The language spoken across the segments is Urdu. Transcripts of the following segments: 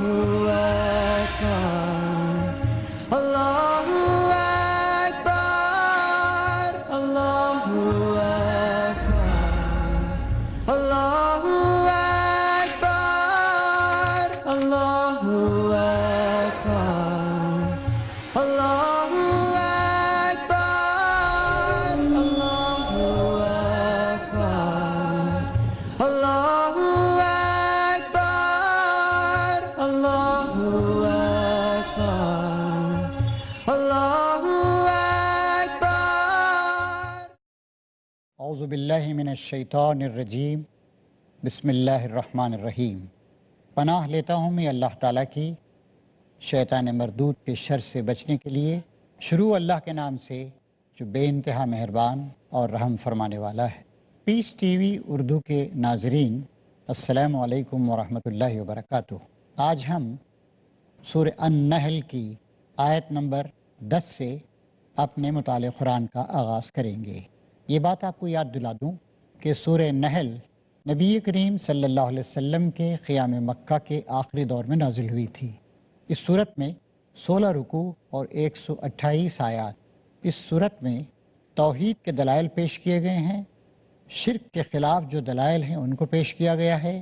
أكبر الله أكبر الله أكبر الله أكبر الله أكبر الله أكبر الله أكبر الله أكبر الله أكبر الله أكبر. اعوذ باللہ من الشیطان الرجیم. بسم اللہ الرحمن الرحیم. پناہ لیتا ہوں میں اللہ تعالیٰ کی شیطان مردود کے شر سے بچنے کے لیے. شروع اللہ کے نام سے جو بے انتہا مہربان اور رحم فرمانے والا ہے. پیس ٹی وی اردو کے ناظرین، السلام علیکم ورحمۃ اللہ وبرکاتہ. آج ہم سورہ النحل کی آیت نمبر 10 سے اپنے مطالعہ قرآن کا آغاز کریں گے. یہ بات آپ کو یاد دلا دوں کہ سورہ نحل نبی کریم صلی اللہ علیہ وسلم کے قیام مکہ کے آخری دور میں نازل ہوئی تھی. اس صورت میں 16 رکوع اور 128 آیات. اس صورت میں توحید کے دلائل پیش کیے گئے ہیں، شرک کے خلاف جو دلائل ہیں ان کو پیش کیا گیا ہے،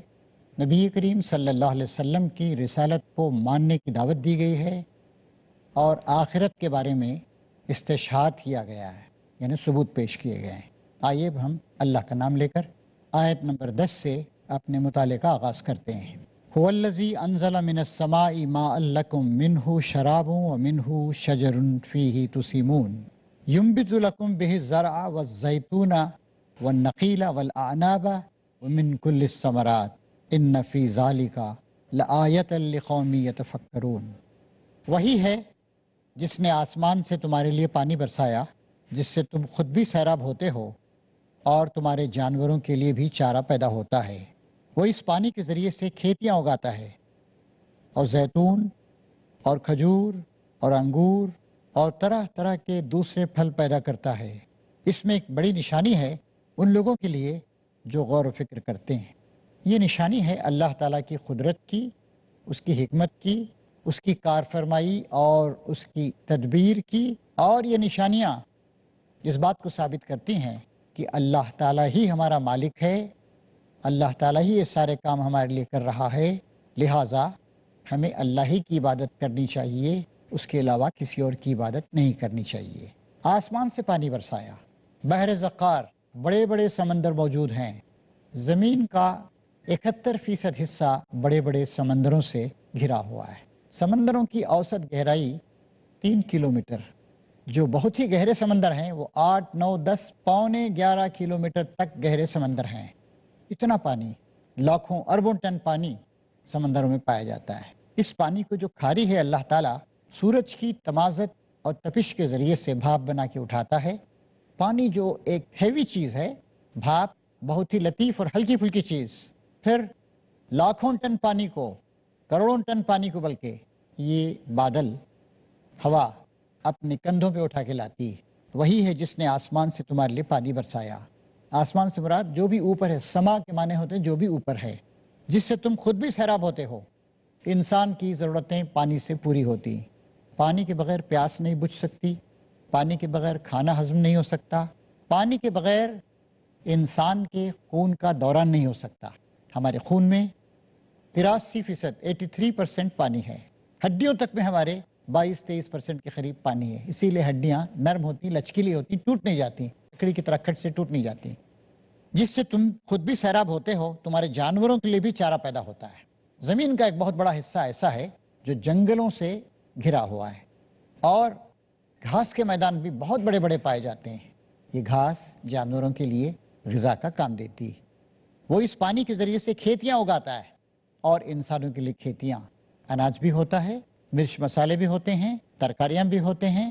نبی کریم صلی اللہ علیہ وسلم کی رسالت کو ماننے کی دعوت دی گئی ہے، اور آخرت کے بارے میں استشہاد کیا گیا ہے، یعنی ثبوت پیش کیے گئے ہیں. آئیے اب ہم اللہ کا نام لے کر آیت نمبر 10 سے اپنے مطالعے کا آغاز کرتے ہیں. هو الذی انزل من السماء ماء لکم منہ شراب ومنہ شجر فیہ تسیمون ینبت لکم بہ الزرع والزیتون والنخیل والاعناب ومن کل الثمرات ان فی ذلک لآیۃ لقوم یتفکرون. وہی ہے جس نے آسمان سے تمہارے لیے پانی برسایا جس سے تم خود بھی سیراب ہوتے ہو اور تمہارے جانوروں کے لیے بھی چارہ پیدا ہوتا ہے. وہ اس پانی کے ذریعے سے کھیتیاں اگاتا ہے اور زیتون اور کھجور اور انگور اور طرح طرح کے دوسرے پھل پیدا کرتا ہے. اس میں ایک بڑی نشانی ہے ان لوگوں کے لیے جو غور و فکر کرتے ہیں. یہ نشانی ہے اللہ تعالیٰ کی قدرت کی، اس کی حکمت کی، اس کی کار فرمائی اور اس کی تدبیر کی. اور یہ نشانیاں اس بات کو ثابت کرتی ہیں کہ اللہ تعالیٰ ہی ہمارا مالک ہے، اللہ تعالیٰ ہی یہ سارے کام ہمارے لیے کر رہا ہے. لہٰذا ہمیں اللہ ہی کی عبادت کرنی چاہیے، اس کے علاوہ کسی اور کی عبادت نہیں کرنی چاہیے. آسمان سے پانی برسایا، بحر زقار، بڑے بڑے سمندر موجود ہیں. زمین کا 71% حصہ بڑے بڑے سمندروں سے گھرا ہوا ہے. سمندروں کی اوسط گہرائی 3 کلومیٹر. جو بہت ہی گہرے سمندر ہیں وہ 8، 9، 10، پونے 11 کلومیٹر تک گہرے سمندر ہیں. اتنا پانی، لاکھوں اربوں ٹن پانی سمندروں میں پایا جاتا ہے. اس پانی کو جو کھاری ہے اللہ تعالیٰ سورج کی تمازت اور تپش کے ذریعے سے بھاپ بنا کے اٹھاتا ہے. پانی جو ایک ہیوی چیز ہے، بھاپ بہت ہی لطیف اور ہلکی پھلکی چیز، پھر لاکھوں ٹن پانی کو، کروڑوں ٹن پانی کو، بلکہ یہ بادل، ہوا اپنے کندھوں پہ اٹھا کے لاتی. وہی ہے جس نے آسمان سے تمہارے لیے پانی برسایا. آسمان سے مراد جو بھی اوپر ہے، سما کے معنی ہوتے ہیں جو بھی اوپر ہے، جس سے تم خود بھی سیراب ہوتے ہو. انسان کی ضرورتیں پانی سے پوری ہوتی. پانی کے بغیر پیاس نہیں بجھ سکتی، پانی کے بغیر کھانا ہضم نہیں ہو سکتا، پانی کے بغیر انسان کے خون کا دوران نہیں ہو سکتا. ہمارے خون میں 83%، 83% پانی ہے. ہڈیوں تک میں ہمارے 22-23% کے قریب پانی ہے. اسی لیے ہڈیاں نرم ہوتی، لچکیلی ہوتی، ٹوٹ نہیں جاتی، لکڑی کی طرح کھٹ سے ٹوٹ نہیں جاتی. جس سے تم خود بھی سیراب ہوتے ہو، تمہارے جانوروں کے لیے بھی چارہ پیدا ہوتا ہے. زمین کا ایک بہت بڑا حصہ ایسا ہے جو جنگلوں سے گھرا ہوا ہے، اور گھاس کے میدان بھی بہت بڑے بڑے پائے جاتے ہیں. یہ گھاس جانوروں کے لیے غذا کا کام دیتی. وہ اس پانی کے ذریعے سے کھیتیاں اگاتا ہے، اور انسانوں کے لیے کھیتیاں، اناج بھی ہوتا ہے، مرچ مسالے بھی ہوتے ہیں، ترکاریاں بھی ہوتے ہیں،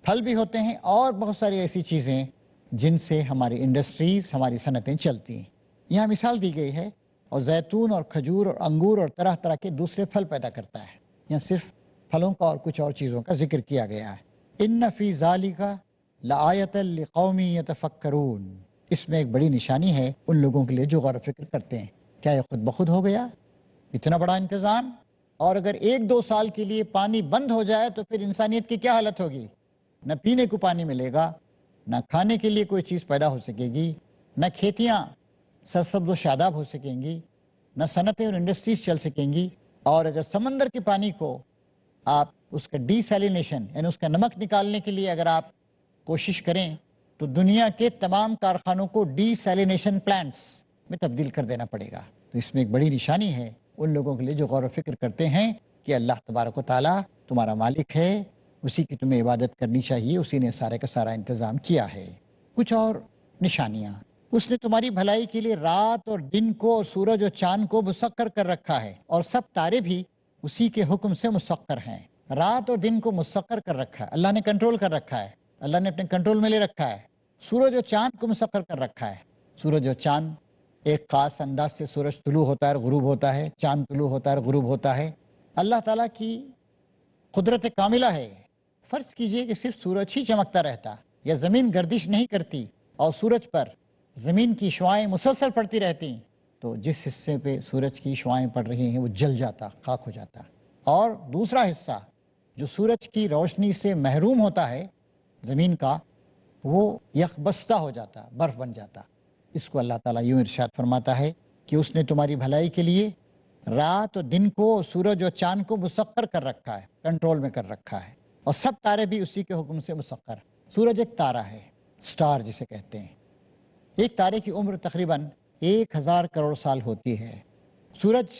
پھل بھی ہوتے ہیں، اور بہت ساری ایسی چیزیں جن سے ہماری انڈسٹریز، ہماری صنعتیں چلتی ہیں. یہاں مثال دی گئی ہے، اور زیتون اور کھجور اور انگور اور طرح طرح کے دوسرے پھل پیدا کرتا ہے. یہاں صرف پھلوں کا اور کچھ اور چیزوں کا ذکر کیا گیا ہے. ان فی ذالک لآیۃ لقوم یتفکرون. اس میں ایک بڑی نشانی ہے ان لوگوں کے لیے جو غور و فکر کرتے ہیں. کیا یہ خود بخود ہو گیا اتنا بڑا انتظام؟ اور اگر 1-2 سال کے لیے پانی بند ہو جائے تو پھر انسانیت کی کیا حالت ہوگی؟ نہ پینے کو پانی ملے گا، نہ کھانے کے لیے کوئی چیز پیدا ہو سکے گی، نہ کھیتیاں سرسبز و شاداب ہو سکیں گی، نہ صنعتیں اور انڈسٹریز چل سکیں گی۔ اور اگر سمندر کے پانی کو آپ اس کا ڈی سیلینیشن یعنی اس کا نمک نکالنے کے لیے اگر آپ کوشش کریں تو دنیا کے تمام کارخانوں کو ڈی سیلینیشن پلانٹس میں تبدیل کر دینا پڑے گا۔ تو اس میں ایک بڑی نشانی ہے ان لوگوں کے لیے جو غور و فکر کرتے ہیں کہ اللہ تبارک و تعالیٰ تمہارا مالک ہے، اسی کی تمہیں عبادت کرنی چاہیے، اسی نے سارے کا سارا انتظام کیا ہے۔ کچھ اور نشانیاں، اس نے تمہاری بھلائی کے لیے رات اور دن کو اور سورج اور چاند کو مسخر کر رکھا ہے، اور سب تارے بھی اسی کے حکم سے مسخر ہیں۔ رات اور دن کو مسخر کر رکھا ہے، اللہ نے کنٹرول کر رکھا ہے، اللہ نے اپنے کنٹرول میں لے رکھا ہے۔ سورج اور چاند کو مسخر کر رکھا ہے۔ سورج اور چاند ایک خاص انداز سے سورج طلوع ہوتا ہے اور غروب ہوتا ہے، چاند طلوع ہوتا ہے اور غروب ہوتا ہے۔ اللہ تعالیٰ کی قدرت کاملہ ہے۔ فرض کیجئے کہ صرف سورج ہی چمکتا رہتا یا زمین گردش نہیں کرتی اور سورج پر زمین کی شعاعیں مسلسل پڑتی رہتی، تو جس حصے پہ سورج کی شعاعیں پڑ رہی ہیں وہ جل جاتا، خاک ہو جاتا، اور دوسرا حصہ جو سورج کی روشنی سے محروم ہوتا ہے زمین کا، وہ یکبستہ ہو جاتا، برف بن جاتا۔ اس کو اللہ تعالیٰ یوں ارشاد فرماتا ہے کہ اس نے تمہاری بھلائی کے لیے رات اور دن کو، سورج اور چاند کو مسخر کر رکھا ہے، کنٹرول میں کر رکھا ہے، اور سب تارے بھی اسی کے حکم سے مسخر۔ سورج ایک تارہ ہے، سٹار جسے کہتے ہیں۔ ایک تارے کی عمر تقریباً 1000 کروڑ سال ہوتی ہے۔ سورج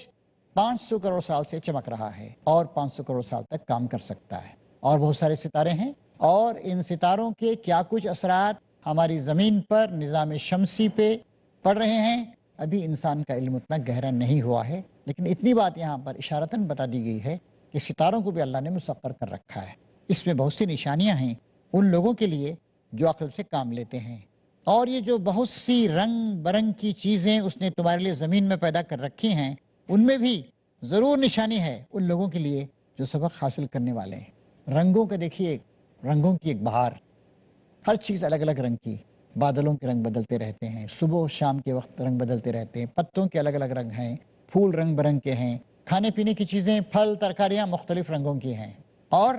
500 کروڑ سال سے چمک رہا ہے اور 500 کروڑ سال تک کام کر سکتا ہے، اور بہت سارے ستارے ہیں، اور ان ستاروں کے کیا کچھ اثرات ہماری زمین پر، نظام شمسی پہ پڑ رہے ہیں، ابھی انسان کا علم اتنا گہرا نہیں ہوا ہے، لیکن اتنی بات یہاں پر اشارتاً بتا دی گئی ہے کہ ستاروں کو بھی اللہ نے مسخر کر رکھا ہے۔ اس میں بہت سی نشانیاں ہیں ان لوگوں کے لیے جو عقل سے کام لیتے ہیں۔ اور یہ جو بہت سی رنگ برنگ کی چیزیں اس نے تمہارے لیے زمین میں پیدا کر رکھی ہیں، ان میں بھی ضرور نشانی ہے ان لوگوں کے لیے جو سبق حاصل کرنے والے ہیں۔ رنگوں کا دیکھیے، رنگوں کی ایک بہار، ہر چیز الگ الگ رنگ کی، بادلوں کے رنگ بدلتے رہتے ہیں، صبح و شام کے وقت رنگ بدلتے رہتے ہیں، پتوں کے الگ الگ رنگ ہیں، پھول رنگ برنگ کے ہیں، کھانے پینے کی چیزیں، پھل ترکاریاں مختلف رنگوں کی ہیں، اور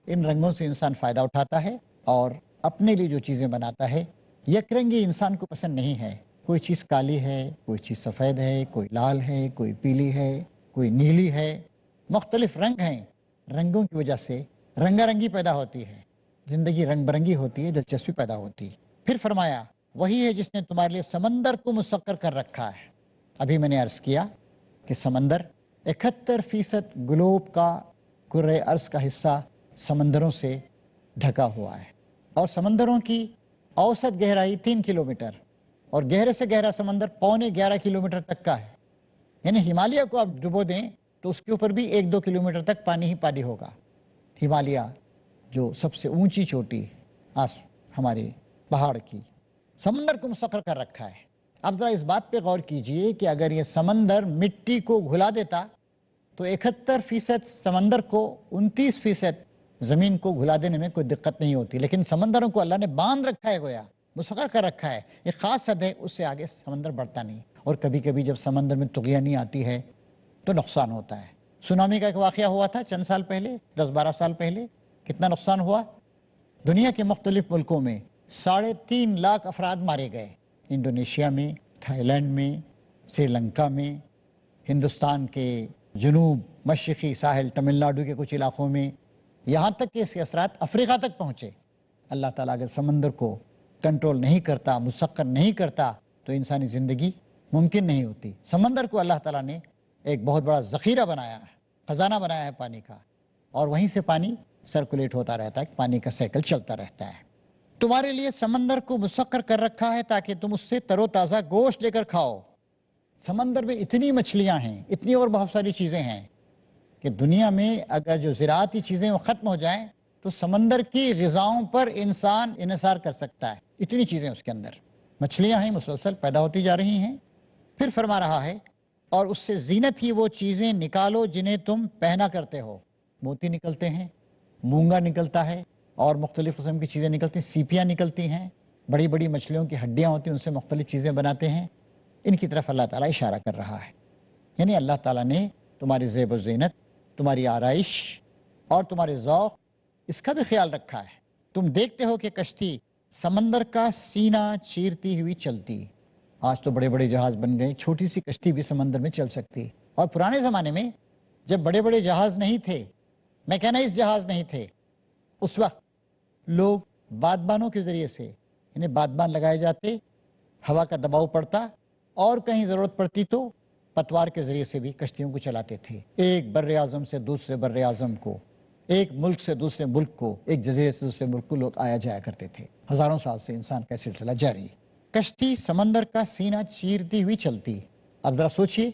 ان رنگوں سے انسان فائدہ اٹھاتا ہے اور اپنے لیے جو چیزیں بناتا ہے۔ یک رنگی انسان کو پسند نہیں ہے، کوئی چیز کالی ہے، کوئی چیز سفید ہے، کوئی لال ہے، کوئی پیلی ہے، کوئی نیلی ہے، مختلف رنگ ہیں۔ رنگوں کی وجہ سے رنگا رنگی پیدا ہوتی ہے، زندگی رنگ برنگی ہوتی ہے، دلچسپی پیدا ہوتی ہے۔ پھر فرمایا وہی ہے جس نے تمہارے لیے سمندر کو مسخر کر رکھا ہے۔ ابھی میں نے عرض کیا کہ سمندر 71% گلوب کا، کرۂ ارض کا حصہ سمندروں سے ڈھکا ہوا ہے، اور سمندروں کی اوسط گہرائی 3 کلومیٹر، اور گہرے سے گہرا سمندر 11.25 کلومیٹر تک کا ہے۔ یعنی ہمالیہ کو آپ ڈبو دیں تو اس کے اوپر بھی 1-2 کلومیٹر تک پانی ہی پانی ہوگا۔ ہمالیہ جو سب سے اونچی چوٹی ہمارے پہاڑ کی، سمندر کو مسخر کر رکھا ہے۔ اب ذرا اس بات پہ غور کیجئے کہ اگر یہ سمندر مٹی کو گھلا دیتا تو 71% سمندر کو 29% زمین کو گھلا دینے میں کوئی دقت نہیں ہوتی، لیکن سمندروں کو اللہ نے باندھ رکھا ہے، گویا مسخر کر رکھا ہے، ایک خاص حد ہے، اس سے آگے سمندر بڑھتا نہیں۔ اور کبھی کبھی جب سمندر میں طغیانی آتی ہے تو نقصان ہوتا ہے۔ سونامی کا ایک واقعہ ہوا تھا چند سال پہلے، 10-12 سال پہلے، کتنا نقصان ہوا؟ دنیا کے مختلف ملکوں میں 3.5 لاکھ افراد مارے گئے، انڈونیشیا میں، تھائی لینڈ میں، سری لنکا میں، ہندوستان کے جنوب مشرقی ساحل تمل ناڈو کے کچھ علاقوں میں، یہاں تک کہ اس کے اثرات افریقہ تک پہنچے۔ اللہ تعالیٰ اگر سمندر کو کنٹرول نہیں کرتا، مسخر نہیں کرتا، تو انسانی زندگی ممکن نہیں ہوتی۔ سمندر کو اللہ تعالیٰ نے ایک بہت بڑا ذخیرہ بنایا ہے، خزانہ بنایا ہے پانی کا، اور وہیں سے پانی سرکولیٹ ہوتا رہتا ہے، پانی کا سائیکل چلتا رہتا ہے۔ تمہارے لیے سمندر کو مسخر کر رکھا ہے تاکہ تم اس سے تر و تازہ گوشت لے کر کھاؤ۔ سمندر میں اتنی مچھلیاں ہیں، اتنی اور بہت ساری چیزیں ہیں کہ دنیا میں اگر جو زراعتی چیزیں وہ ختم ہو جائیں تو سمندر کی غذاؤں پر انسان انحصار کر سکتا ہے، اتنی چیزیں اس کے اندر، مچھلیاں ہیں، مسلسل پیدا ہوتی جا رہی ہیں۔ پھر فرما رہا ہے اور اس سے زینت ہی وہ چیزیں نکالو جنہیں تم پہنا کرتے ہو۔ موتی نکلتے ہیں، مونگا نکلتا ہے، اور مختلف قسم کی چیزیں نکلتی ہیں، سیپیاں نکلتی ہیں، بڑی بڑی مچھلیوں کی ہڈیاں ہوتی ہیں، ان سے مختلف چیزیں بناتے ہیں۔ ان کی طرف اللہ تعالیٰ اشارہ کر رہا ہے، یعنی اللہ تعالیٰ نے تمہاری زیب و زینت تمہاری آرائش اور تمہارے ذوق، اس کا بھی خیال رکھا ہے۔ تم دیکھتے ہو کہ کشتی سمندر کا سینہ چیرتی ہوئی چلتی۔ آج تو بڑے بڑے جہاز بن گئے، چھوٹی سی کشتی بھی سمندر میں چل سکتی۔ اور پرانے زمانے میں جب بڑے بڑے جہاز نہیں تھے، میں کہنا اس جہاز نہیں تھے، اس وقت لوگ بادبانوں کے ذریعے سے، انہیں بادبان لگائے جاتے، ہوا کا دباؤ پڑتا اور کہیں ضرورت پڑتی تو پتوار کے ذریعے سے بھی کشتیوں کو چلاتے تھے۔ ایک بر اعظم سے دوسرے بر اعظم کو، ایک ملک سے دوسرے ملک کو، ایک جزیرے سے دوسرے ملک کو لوگ آیا جایا کرتے تھے۔ ہزاروں سال سے انسان کا سلسلہ جاری ہے۔ کشتی سمندر کا سینہ چیرتی ہوئی چلتی۔ اب ذرا سوچئے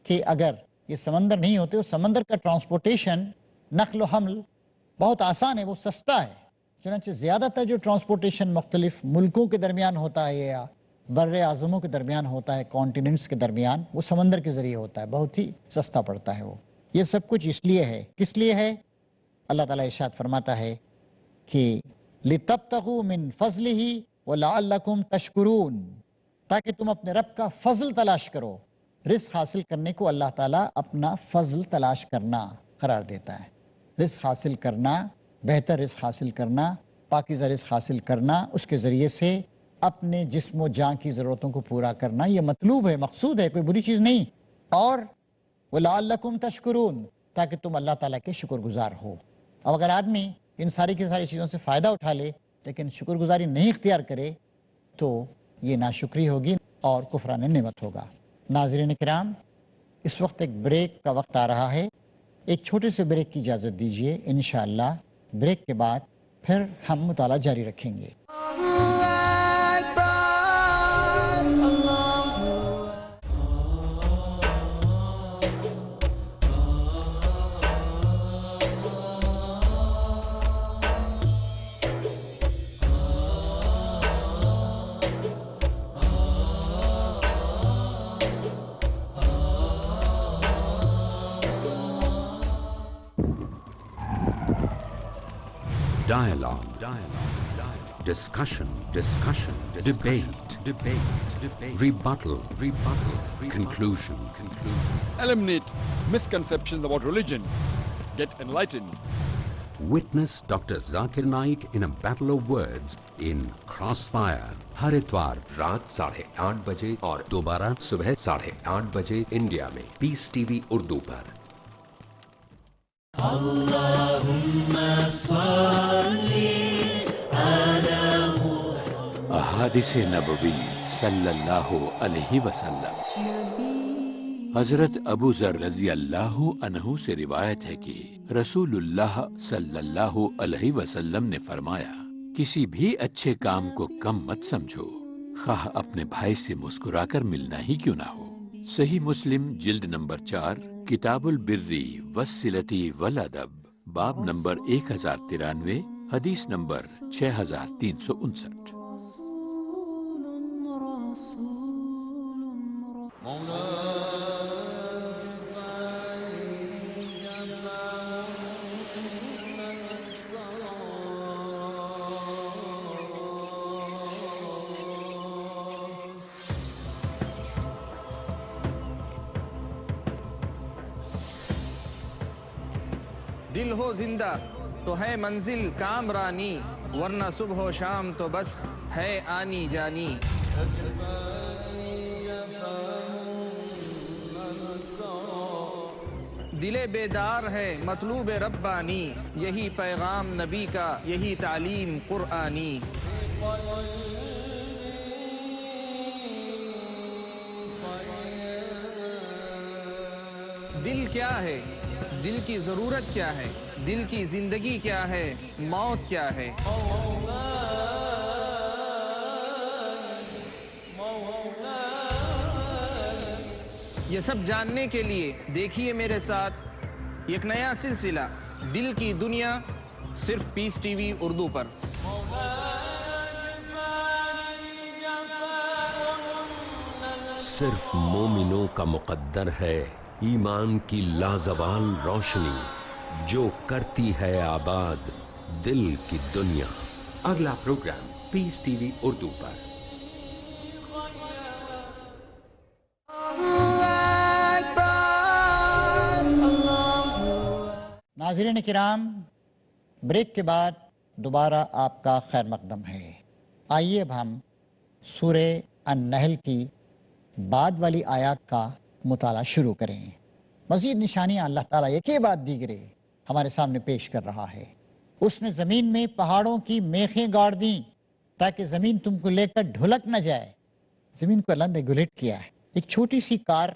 کہ اگر یہ سمندر نہیں ہوتے، اس سمندر کا ٹرانسپورٹیشن، نقل و حمل بہت آسان ہے، وہ سستا ہے۔ چنانچہ زیادہ تر جو ٹرانسپورٹیشن مختلف ملکوں کے درمیان ہوتا ہے یا بر اعظموں کے درمیان ہوتا ہے، کانٹیننٹس کے درمیان، وہ سمندر کے ذریعے ہوتا ہے، بہت ہی سستا پڑتا ہے وہ۔ یہ سب کچھ اس لیے ہے، کس لیے ہے؟ اللہ تعالیٰ ارشاد فرماتا ہے کہ لِتَبْتَغُوا مِن فَضْلِهِ وَلَعَلَّكُمْ تَشْكُرُونَ، تاکہ تم اپنے رب کا فضل تلاش کرو۔ رزق حاصل کرنے کو اللہ تعالیٰ اپنا فضل تلاش کرنا قرار دیتا ہے۔ رزق حاصل کرنا، بہتر رزق حاصل کرنا، پاکیزہ رزق حاصل کرنا، اس کے ذریعے سے اپنے جسم و جان کی ضرورتوں کو پورا کرنا، یہ مطلوب ہے، مقصود ہے، کوئی بری چیز نہیں۔ اور وَلَعَلَّكُمْ تَشْكُرُونَ، تاکہ تم اللہ تعالیٰ کے شکر گزار ہو۔ اب اگر آدمی ان ساری کی ساری چیزوں سے فائدہ اٹھا لے لیکن شکر گزاری نہیں اختیار کرے تو یہ ناشکری ہوگی اور کفران نعمت ہوگا۔ ناظرین کرام، اس وقت ایک بریک کا وقت آ رہا ہے، ایک چھوٹے سے بریک کی اجازت دیجیے۔ انشاءاللہ بریک کے بعد پھر ہم مطالعہ جاری رکھیں گے۔ Dialogue. Discussion. Debate. Rebuttal. Conclusion. Eliminate misconceptions about religion. Get enlightened. Witness Dr. Zakir Naik in a battle of words in Crossfire. ہر اتوار رات 8:30 بجے اور دوبارہ صبح 8:30 بجے انڈیا میں پیس ٹی وی اردو پر۔ احادیث نبوی صلی اللہ علیہ وسلم۔ حضرت ابو ذر رضی اللہ عنہ سے روایت ہے کہ رسول اللہ صلی اللہ علیہ وسلم نے فرمایا، کسی بھی اچھے کام کو کم مت سمجھو، خواہ اپنے بھائی سے مسکرا کر ملنا ہی کیوں نہ ہو۔ صحیح مسلم جلد نمبر 4، کتاب البر والصلۃ والادب، باب نمبر 1093، حدیث نمبر 6359۔ دل ہو زندہ تو ہے منزل کامرانی، ورنہ صبح و شام تو بس ہے آنی جانی۔ دل بیدار ہے مطلوب ربانی، یہی پیغام نبی کا، یہی تعلیم قرآنی۔ دل کیا ہے؟ دل کی ضرورت کیا ہے؟ دل کی زندگی کیا ہے؟ موت کیا ہے؟ یہ سب جاننے کے لیے دیکھیے میرے ساتھ ایک نیا سلسلہ دل کی دنیا، صرف پیس ٹی وی اردو پر۔ صرف مومنوں کا مقدر ہے ایمان کی لازوال روشنی، جو کرتی ہے آباد دل کی دنیا۔ اگلا پروگرام پیس ٹی وی اردو پر۔ ناظرین کرام، بریک کے بعد دوبارہ آپ کا خیر مقدم ہے۔ آئیے اب ہم سورہ النحل کی بعد والی آیات کا مطالعہ شروع کریں۔ مزید نشانیاں اللہ تعالیٰ ایک ہی بعد دیگرے ہمارے سامنے پیش کر رہا ہے۔ اس نے زمین میں پہاڑوں کی میخیں گاڑ دیں تاکہ زمین تم کو لے کر ڈھلک نہ جائے۔ زمین کو اللہ نے ریگولیٹ کیا ہے۔ ایک چھوٹی سی کار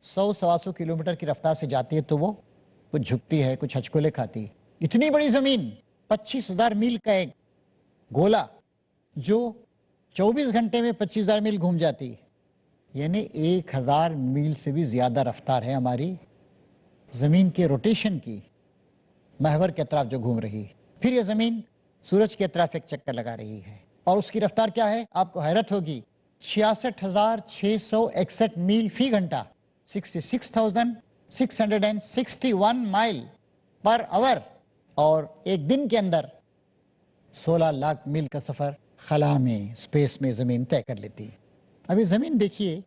100-125 کلومیٹر کی رفتار سے جاتی ہے تو وہ کچھ جھکتی ہے، کچھ ہچکولے کھاتی ہے۔ اتنی بڑی زمین 25,000 میل کا ایک گولا جو 24 گھنٹے میں 25,000 میل گھوم جاتی ہے، یعنی 1,000 میل سے بھی زیادہ رفتار ہے ہماری زمین کے روٹیشن کی، محور کے اطراف جو گھوم رہی ہے۔ پھر یہ زمین سورج کے اطراف ایک چکر لگا رہی ہے اور اس کی رفتار کیا ہے؟ آپ کو حیرت ہوگی، 66,661 میل فی گھنٹہ، 66,661 مائل پر آور، اور ایک دن کے اندر 16 لاکھ میل کا سفر خلا میں، اسپیس میں زمین طے کر لیتی ہے۔ ابھی زمین دیکھیے،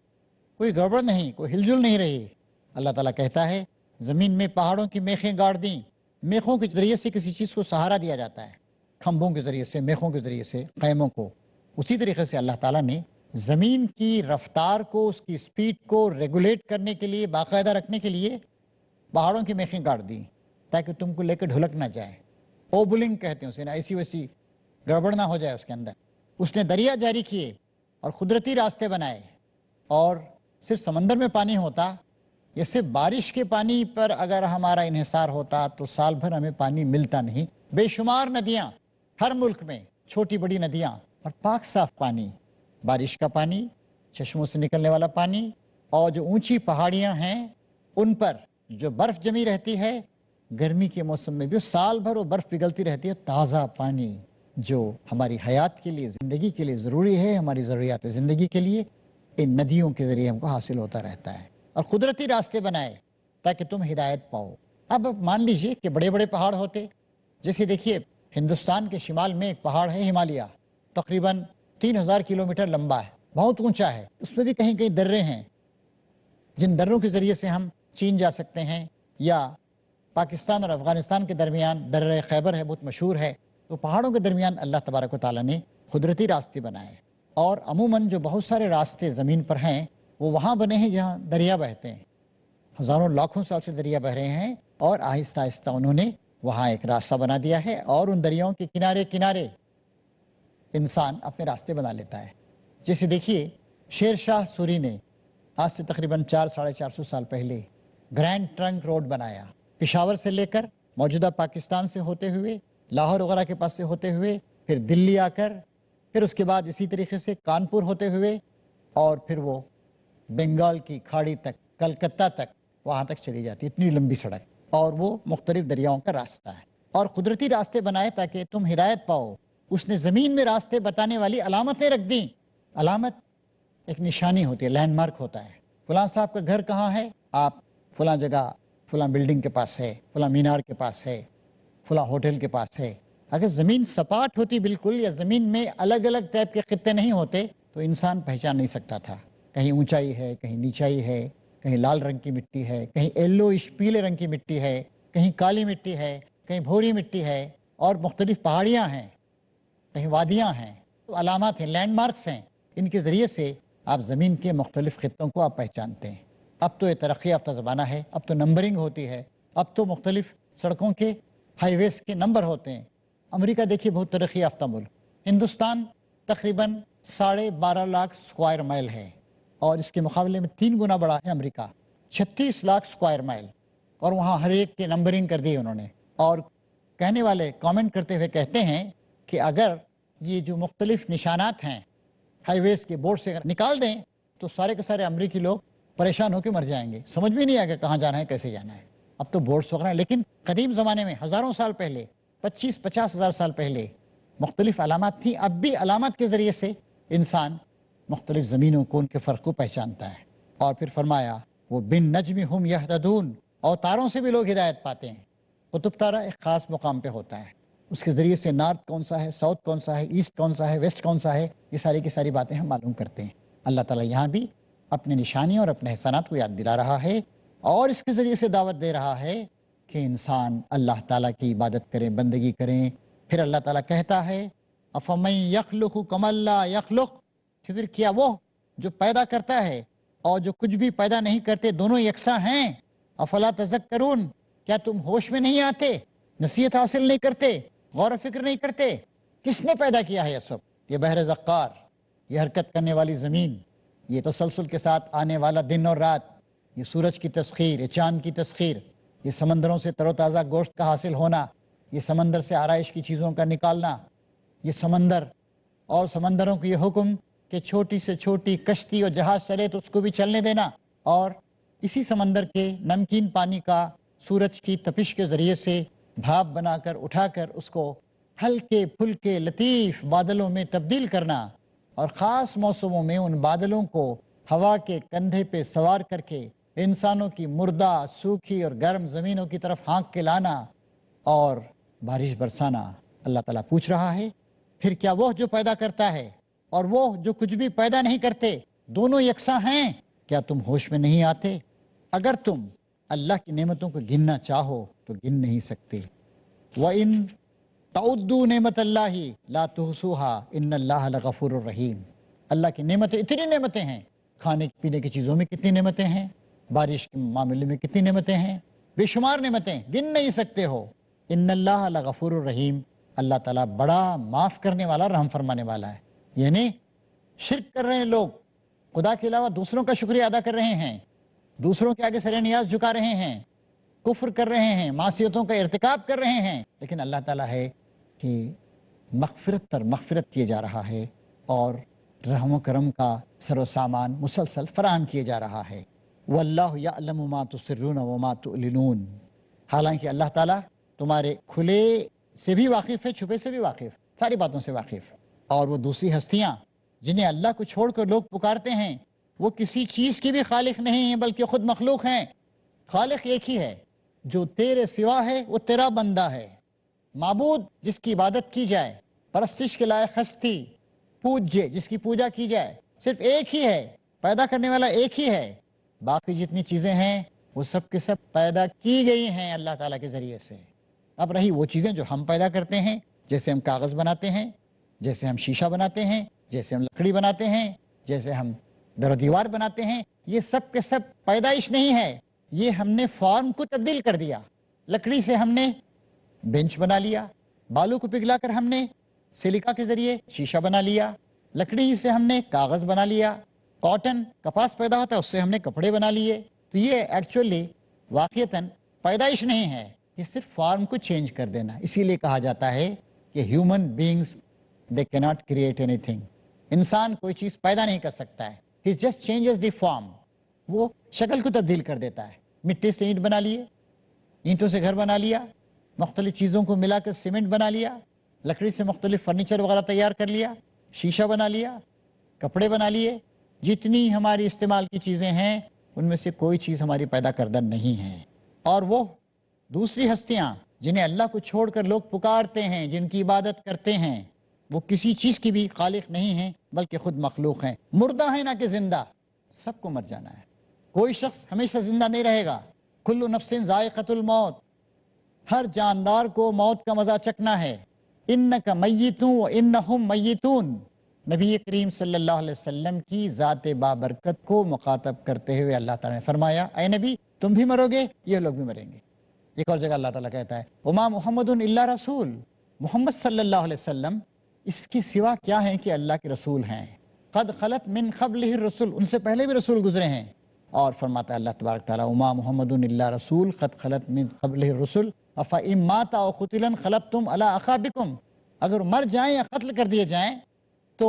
کوئی گڑبڑ نہیں، کوئی ہل جل نہیں رہی۔ اللہ تعالیٰ کہتا ہے زمین میں پہاڑوں کی میخیں گاڑ دیں۔ میخوں کے ذریعے سے کسی چیز کو سہارا دیا جاتا ہے، کھمبوں کے ذریعے سے، میخوں کے ذریعے سے خیموں کو۔ اسی طریقے سے اللہ تعالیٰ نے زمین کی رفتار کو، اس کی سپیڈ کو ریگولیٹ کرنے کے لیے، باقاعدہ رکھنے کے لیے پہاڑوں کی میخیں گاڑ دیں تاکہ تم کو لے کے ڈھلک نہ جائے۔ اوبلنگ کہتے ہیں اسے، نہ ایسی ویسی گڑبڑ نہ ہو جائے اس کے اندر۔ اس نے دریا جاری کیے اور قدرتی راستے بنائے، اور صرف سمندر میں پانی ہوتا یا صرف بارش کے پانی پر اگر ہمارا انحصار ہوتا تو سال بھر ہمیں پانی ملتا نہیں۔ بے شمار ندیاں ہر ملک میں، چھوٹی بڑی ندیاں، اور پاک صاف پانی، بارش کا پانی، چشموں سے نکلنے والا پانی، اور جو اونچی پہاڑیاں ہیں ان پر جو برف جمی رہتی ہے گرمی کے موسم میں بھی، سال بھر وہ برف پگھلتی رہتی ہے، تازہ پانی جو ہماری حیات کے لیے، زندگی کے لیے ضروری ہے، ہماری ضروریات زندگی کے لیے ان ندیوں کے ذریعے ہم کو حاصل ہوتا رہتا ہے۔ اور قدرتی راستے بنائے تاکہ تم ہدایت پاؤ۔ اب مان لیجئے کہ بڑے بڑے پہاڑ ہوتے، جیسے دیکھیے ہندوستان کے شمال میں ایک پہاڑ ہے ہمالیہ، تقریباً 3,000 کلومیٹر لمبا ہے، بہت اونچا ہے۔ اس میں بھی کہیں کہیں درے ہیں، جن دروں کے ذریعے سے ہم چین جا سکتے ہیں، یا پاکستان اور افغانستان کے درمیان درہ خیبر ہے، بہت مشہور ہے۔ تو پہاڑوں کے درمیان اللہ تبارک و تعالیٰ نے قدرتی راستے بنائے، اور عموماً جو بہت سارے راستے زمین پر ہیں وہ وہاں بنے ہیں جہاں دریا بہتے ہیں، ہزاروں لاکھوں سال سے دریا بہ رہے ہیں، اور آہستہ آہستہ انہوں نے وہاں ایک راستہ بنا دیا ہے، اور ان دریاؤں کے کنارے کنارے انسان اپنے راستے بنا لیتا ہے۔ جیسے دیکھیے شیر شاہ سوری نے آج سے تقریباً 400-450 سال پہلے گرینڈ ٹرنک روڈ بنایا، پشاور سے لے کر موجودہ پاکستان سے ہوتے ہوئے، لاہور وغیرہ کے پاس سے ہوتے ہوئے، پھر دلی آ کر، پھر اس کے بعد اسی طریقے سے کانپور ہوتے ہوئے، اور پھر وہ بنگال کی کھاڑی تک، کلکتہ تک، وہاں تک چلی جاتی، اتنی لمبی سڑک، اور وہ مختلف دریاؤں کا راستہ ہے۔ اور قدرتی راستے بنائے تاکہ تم ہدایت پاؤ۔ اس نے زمین میں راستے بتانے والی علامتیں رکھ دیں۔ علامت ایک نشانی ہوتی ہے، لینڈ مارک ہوتا ہے۔ فلاں صاحب کا گھر کہاں ہے، آپ فلاں جگہ، فلاں بلڈنگ کے پاس ہے، فلاں مینار کے پاس ہے، فلاں ہوٹل کے پاس ہے۔ اگر زمین سپاٹ ہوتی بالکل، یا زمین میں الگ الگ ٹائپ کے خطے نہیں ہوتے تو انسان پہچان نہیں سکتا تھا، کہیں اونچائی ہے، کہیں نیچائی ہے، کہیں لال رنگ کی مٹی ہے، کہیں ایلوئش پیلے رنگ کی مٹی ہے، کہیں کالی مٹی ہے، کہیں بھوری مٹی ہے، اور مختلف پہاڑیاں ہیں، کہیں وادیاں ہیں۔ تو علامات ہیں، لینڈ مارکس ہیں، ان کے ذریعے سے آپ زمین کے مختلف خطوں کو آپ پہچانتے ہیں۔ اب تو یہ ترقی یافتہ زمانہ ہے، اب تو نمبرنگ ہوتی ہے، اب تو مختلف سڑکوں کے، ہائی ویز کے نمبر ہوتے ہیں۔ امریکہ دیکھیے بہت ترقی یافتہ ملک، ہندوستان تقریباً 12.5 لاکھ اسکوائر مائل ہے، اور اس کے مقابلے میں 3 گنا بڑا ہے امریکہ، 36 لاکھ اسکوائر مائل، اور وہاں ہر ایک کی نمبرنگ کر دی انہوں نے۔ اور کہنے والے کامنٹ کرتے ہوئے کہتے ہیں کہ اگر یہ جو مختلف نشانات ہیں ہائی ویز کے بورڈ سے نکال دیں تو سارے کے سارے امریکی لوگ پریشان ہو کے مر جائیں گے، سمجھ بھی نہیں آئے گا کہاں جانا ہے، کیسے جانا ہے۔ اب تو بورڈز وغیرہ ہیں، لیکن قدیم زمانے میں ہزاروں سال پہلے، 25-50 ہزار سال پہلے مختلف علامات تھیں۔ اب بھی علامات کے ذریعے سے انسان مختلف زمینوں کو، ان کے فرق کو پہچانتا ہے۔ اور پھر فرمایا وہ بن نجم ہم یہتدون، اور تاروں سے بھی لوگ ہدایت پاتے ہیں۔ قطب تارہ ایک خاص مقام پہ ہوتا ہے، اس کے ذریعے سے نارتھ کون سا ہے، ساؤتھ کون سا ہے، ایسٹ کون سا ہے، ویسٹ کون سا ہے، یہ ساری کی ساری باتیں ہم معلوم کرتے ہیں۔ اللہ تعالیٰ یہاں بھی اپنے نشانیوں اور اپنے احسانات کو یاد دلا رہا ہے، اور اس کے ذریعے سے دعوت دے رہا ہے کہ انسان اللہ تعالیٰ کی عبادت کریں، بندگی کریں۔ پھر اللہ تعالیٰ کہتا ہے افمن یخلق کما لا یخلق، کہ پھر کیا وہ جو پیدا کرتا ہے اور جو کچھ بھی پیدا نہیں کرتے دونوں یکساں ہیں؟ افلا تذکرون، کیا تم ہوش میں نہیں آتے، نصیحت حاصل نہیں کرتے، غور و فکر نہیں کرتے؟ کس نے پیدا کیا ہے یہ سب؟ یہ بحر زقار، یہ حرکت کرنے والی زمین، یہ تسلسل کے ساتھ آنے والا دن اور رات، یہ سورج کی تسخیر، یہ چاند کی تسخیر، یہ سمندروں سے تر و تازہ گوشت کا حاصل ہونا، یہ سمندر سے آرائش کی چیزوں کا نکالنا، یہ سمندر اور سمندروں کو یہ حکم کہ چھوٹی سے چھوٹی کشتی اور جہاز چلے تو اس کو بھی چلنے دینا، اور اسی سمندر کے نمکین پانی کا سورج کی تپش کے ذریعے سے بھاپ بنا کر اٹھا کر اس کو ہلکے پھلکے لطیف بادلوں میں تبدیل کرنا، اور خاص موسموں میں ان بادلوں کو ہوا کے کندھے پہ سوار کر کے انسانوں کی مردہ سوکھی اور گرم زمینوں کی طرف ہانک کے لانا اور بارش برسانا۔ اللہ تعالیٰ پوچھ رہا ہے پھر کیا وہ جو پیدا کرتا ہے اور وہ جو کچھ بھی پیدا نہیں کرتے دونوں یکساں ہیں؟ کیا تم ہوش میں نہیں آتے؟ اگر تم اللہ کی نعمتوں کو گننا چاہو تو گن نہیں سکتے۔ وَإِن تَعُدُّوا نِعْمَتَ اللَّهِ لَا تُحْصُوهَا إِنَّ اللَّهَ لَغَفُورٌ رَحِيمٌ۔ اللہ کی نعمتیں اتنی نعمتیں ہیں، کھانے پینے کی چیزوں میں کتنی نعمتیں ہیں، بارش کے معاملے میں کتنی نعمتیں ہیں، بے شمار نعمتیں، گن نہیں سکتے ہو۔ ان اللہ لغفور الرحیم، اللہ تعالیٰ بڑا معاف کرنے والا، رحم فرمانے والا ہے۔ یعنی شرک کر رہے ہیں لوگ، خدا کے علاوہ دوسروں کا شکریہ ادا کر رہے ہیں، دوسروں کے آگے سر نیاز جھکا رہے ہیں، کفر کر رہے ہیں، معصیتوں کا ارتکاب کر رہے ہیں، لیکن اللہ تعالیٰ ہے کہ مغفرت پر مغفرت کیے جا رہا ہے اور رحم و کرم کا سر و سامان مسلسل فراہم کیے جا رہا ہے۔ واللہ یعلم ما تسرون وما تعلنون، حالانکہ اللہ تعالیٰ تمہارے کھلے سے بھی واقف ہے، چھپے سے بھی واقف، ساری باتوں سے واقف۔ اور وہ دوسری ہستیاں جنہیں اللہ کو چھوڑ کر لوگ پکارتے ہیں وہ کسی چیز کی بھی خالق نہیں ہیں بلکہ خود مخلوق ہیں۔ خالق ایک ہی ہے، جو تیرے سوا ہے وہ تیرا بندہ ہے۔ معبود جس کی عبادت کی جائے، پرستش کے لائق ہستی، پوجے جس کی پوجا کی جائے، صرف ایک ہی ہے، پیدا کرنے والا ایک ہی ہے۔ باقی جتنی چیزیں ہیں وہ سب کے سب پیدا کی گئی ہیں اللہ تعالیٰ کے ذریعے سے۔ اب رہی وہ چیزیں جو ہم پیدا کرتے ہیں، جیسے ہم کاغذ بناتے ہیں، جیسے ہم شیشہ بناتے ہیں، جیسے ہم لکڑی بناتے ہیں، جیسے ہم در و دیوار بناتے ہیں، یہ سب کے سب پیدائش نہیں ہے، یہ ہم نے فارم کو تبدیل کر دیا۔ لکڑی سے ہم نے بینچ بنا لیا، بالوں کو پگھلا کر ہم نے سلیکا کے ذریعے شیشہ بنا لیا، لکڑی سے ہم نے کاغذ بنا لیا، کاٹن کپاس پیدا ہوتا ہے اس سے ہم نے کپڑے بنا لیے۔ تو یہ ایکچولی واقعتاً پیدائش نہیں ہے، یہ صرف فارم کو چینج کر دینا۔ اسی لیے کہا جاتا ہے کہ ہیومن بینگز دے کیناٹ کریٹ اینی تھنگ، انسان کوئی چیز پیدا نہیں کر سکتا ہے، he just changes the form, وہ شکل کو تبدیل کر دیتا ہے۔ مٹی سے اینٹ بنا لیے، اینٹوں سے گھر بنا لیا، مختلف چیزوں کو ملا کر سیمنٹ بنا لیا، لکڑی سے مختلف فرنیچر وغیرہ تیار کر لیا، شیشہ بنا لیا، کپڑے بنا لیے۔ جتنی ہماری استعمال کی چیزیں ہیں ان میں سے کوئی چیز ہماری پیدا کردہ نہیں ہے۔ اور وہ دوسری ہستیاں جنہیں اللہ کو چھوڑ کر لوگ پکارتے ہیں، جن کی عبادت کرتے ہیں، وہ کسی چیز کی بھی خالق نہیں ہیں بلکہ خود مخلوق ہیں۔ مردہ ہیں نہ کہ زندہ، سب کو مر جانا ہے، کوئی شخص ہمیشہ زندہ نہیں رہے گا۔ کل نفس ذائقۃ الموت، ہر جاندار کو موت کا مزہ چکھنا ہے۔ انک میت وانہم میتون، نبی کریم صلی اللہ علیہ وسلم کی ذات بابرکت کو مخاطب کرتے ہوئے اللہ تعالیٰ نے فرمایا اے نبی تم بھی مرو گے، یہ لوگ بھی مریں گے۔ ایک اور جگہ اللہ تعالیٰ کہتا ہے وما محمد الا رسول، محمد صلی اللہ علیہ وسلم اس کے سوا کیا ہیں کہ اللہ کے رسول ہیں۔ قد خلت من قبلہ الرسل، ان سے پہلے بھی رسول گزرے ہیں۔ اور فرماتا ہے اللہ تبارک تعالیٰ وما محمد الا رسول قد خلت من قبلہ الرسل افإن مات او قتل انقلبتم علی اعقابکم، اگر مر جائیں یا قتل کر دیے جائیں تو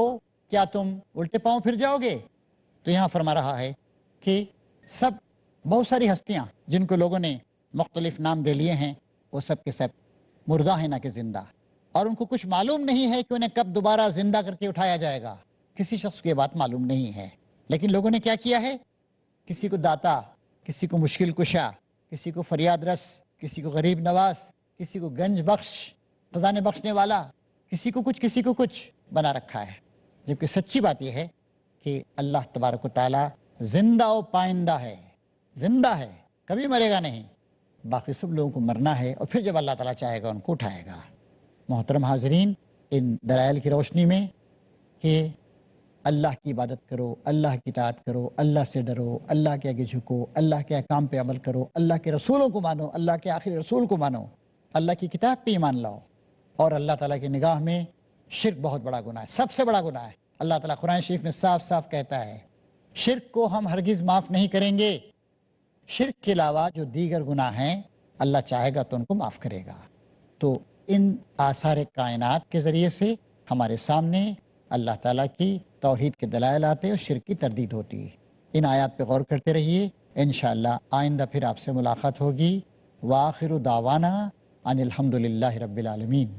کیا تم الٹے پاؤں پھر جاؤ گے؟ تو یہاں فرما رہا ہے کہ سب بہت ساری ہستیاں جن کو لوگوں نے مختلف نام دے لیے ہیں وہ سب کے سب مردہ ہیں نہ کہ زندہ، اور ان کو کچھ معلوم نہیں ہے کہ انہیں کب دوبارہ زندہ کر کے اٹھایا جائے گا۔ کسی شخص کو یہ بات معلوم نہیں ہے، لیکن لوگوں نے کیا کیا ہے، کسی کو داتا، کسی کو مشکل کشا، کسی کو فریاد رس، کسی کو غریب نواز، کسی کو گنج بخش، خزانے بخشنے والا، کسی کو کچھ بنا رکھا ہے۔ جبکہ سچی بات یہ ہے کہ اللہ تبارک و تعالیٰ زندہ و پائندہ ہے، زندہ ہے، کبھی مرے گا نہیں، باقی سب لوگوں کو مرنا ہے، اور پھر جب اللہ تعالیٰ چاہے گا ان کو اٹھائے گا۔ محترم حاضرین، ان دلائل کی روشنی میں کہ اللہ کی عبادت کرو، اللہ کی اطاعت کرو، اللہ سے ڈرو، اللہ کے آگے جھکو، اللہ کے احکام پہ عمل کرو، اللہ کے رسولوں کو مانو، اللہ کے آخری رسول کو مانو، اللہ کی کتاب پہ ایمان لاؤ، اور اللہ تعالیٰ کی نگاہ میں شرک بہت بڑا گناہ ہے، سب سے بڑا گناہ ہے۔ اللہ تعالیٰ قرآن شریف میں صاف صاف کہتا ہے شرک کو ہم ہرگز معاف نہیں کریں گے، شرک کے علاوہ جو دیگر گناہ ہیں اللہ چاہے گا تو ان کو معاف کرے گا۔ تو ان آثار کائنات کے ذریعے سے ہمارے سامنے اللہ تعالیٰ کی توحید کے دلائل آتے اور شرک کی تردید ہوتی ہے۔ ان آیات پہ غور کرتے رہیے، انشاءاللہ آئندہ پھر آپ سے ملاقات ہوگی۔ وآخر دعوانا ان الحمد للہ رب العالمین۔